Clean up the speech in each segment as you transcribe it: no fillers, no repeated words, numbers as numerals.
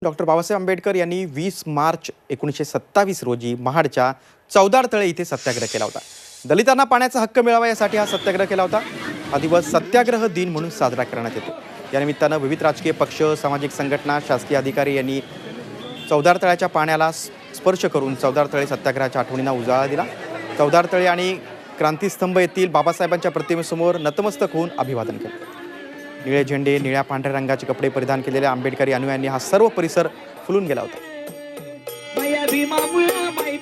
Doctor Babasaheb Ambedkar यांनी 20 मार्च 1927 रोजी महाडच्या चौदार तळे इथे सत्याग्रह केला होता। दलितांना पाण्याचा हक्क मिळावा यासाठी हा सत्याग्रह केला होता। हा दिवस सत्याग्रह दिन म्हणून साजरा करण्यात येतो। या निमित्तानं विविध राजकीय पक्ष, सामाजिक संघटना, शासकीय अधिकारी यांनी चौदार तळ्याच्या पाण्याला स्पर्श करून चौदार तळे सत्याग्रहाच्या आठवणींना उजाळा दिला। चौदार तळे आणि क्रांतिस्तंभ येथील बाबासाहेबांच्या प्रतिमेसमोर नतमस्तक होऊन अभिवादन केले। निळे झेंडे, निळ्या पांढऱ्या रंगाचे कपडे परिधान केलेल्या आंबेडकरी अनुयायांनी हा सर्व परिसर फुलून गेला होता।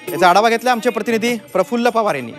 याचा आढावा घेतला आमचे प्रतिनिधी प्रफुल्ल पवार यांनी।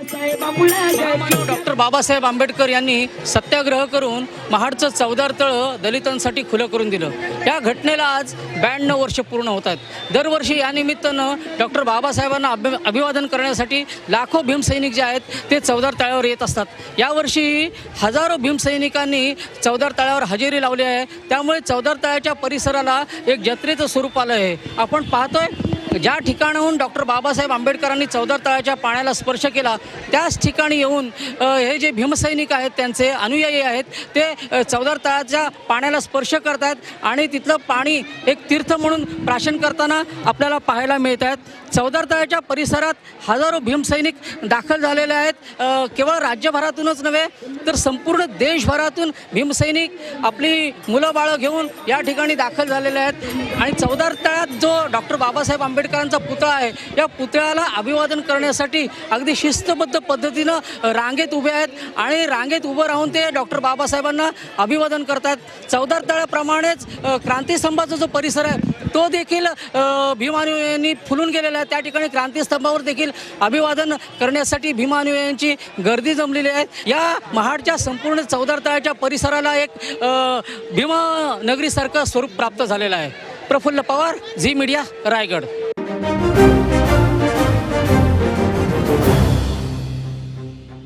डॉक्टर बाबासाहेब आंबेडकर यांनी सत्याग्रह करून महाडचं चौदार तळं दलितांसाठी खुलं करून दिलं। या घटनेला आज 92 वर्ष पूर्ण होत आहेत। दरवर्षी या निमित्तानं डॉक्टर बाबासाहेबांना अभिवादन करण्यासाठी लाखो भीमसैनिक जे आहेत ते चौदार तळ्यावर येत असतात। यावर्षी हजारो भीमसैनिकांनी चौदार तळ्यावर हजेरी लावली आहे। त्यामुळे चौदार तळ्याच्या परिसराला एक जत्रेचं स्वरूप आलं आहे। आपण पाहतोय ज्या ठिकाणाहून डॉक्टर बाबासाहेब आंबेडकरांनी चौदार तळ्याच्या पाण्याला स्पर्श केला त्याच ठिकाणी येऊन हे जे भीमसैनिक आहेत त्यांचे अनुयायी आहेत ते चौदार तळ्याच्या पाण्याला स्पर्श करत आहेत आणि तिथलं पाणी एक तीर्थ म्हणून प्राशन करताना आपल्याला पाहायला मिळत आहेत। चौदार तळ्याच्या परिसरात हजारो भीमसैनिक दाखल झालेले आहेत। केवळ राज्यभरातूनच नव्हे तर संपूर्ण देशभरातून भीमसैनिक आपली मुलं बाळं घेऊन या ठिकाणी दाखल झालेले आहेत आणि चौदार तळ्यात जो डॉक्टर बाबासाहेब आंबेडकरांचा पुतळा आहे या पुतळ्याला अभिवादन करण्यासाठी अगदी शिस्तबद्ध पद्धतीनं रांगेत उभे आहेत आणि रांगेत उभं राहून ते डॉक्टर बाबासाहेबांना अभिवादन करतात। चौदार तळ्याप्रमाणेच क्रांतिस्तंभाचा जो परिसर आहे तो देखील भीमानुयायांनी फुलून गेलेला आहे। त्या ठिकाणी क्रांतिस्तंभावर देखील अभिवादन करण्यासाठी भीमानुयायांची गर्दी जमलेली आहे। या महाडच्या संपूर्ण चौदार तळ्याच्या परिसराला एक भीमनगरीसारखं स्वरूप प्राप्त झालेलं आहे। प्रफुल्ल पवार, झी मीडिया, रायगड।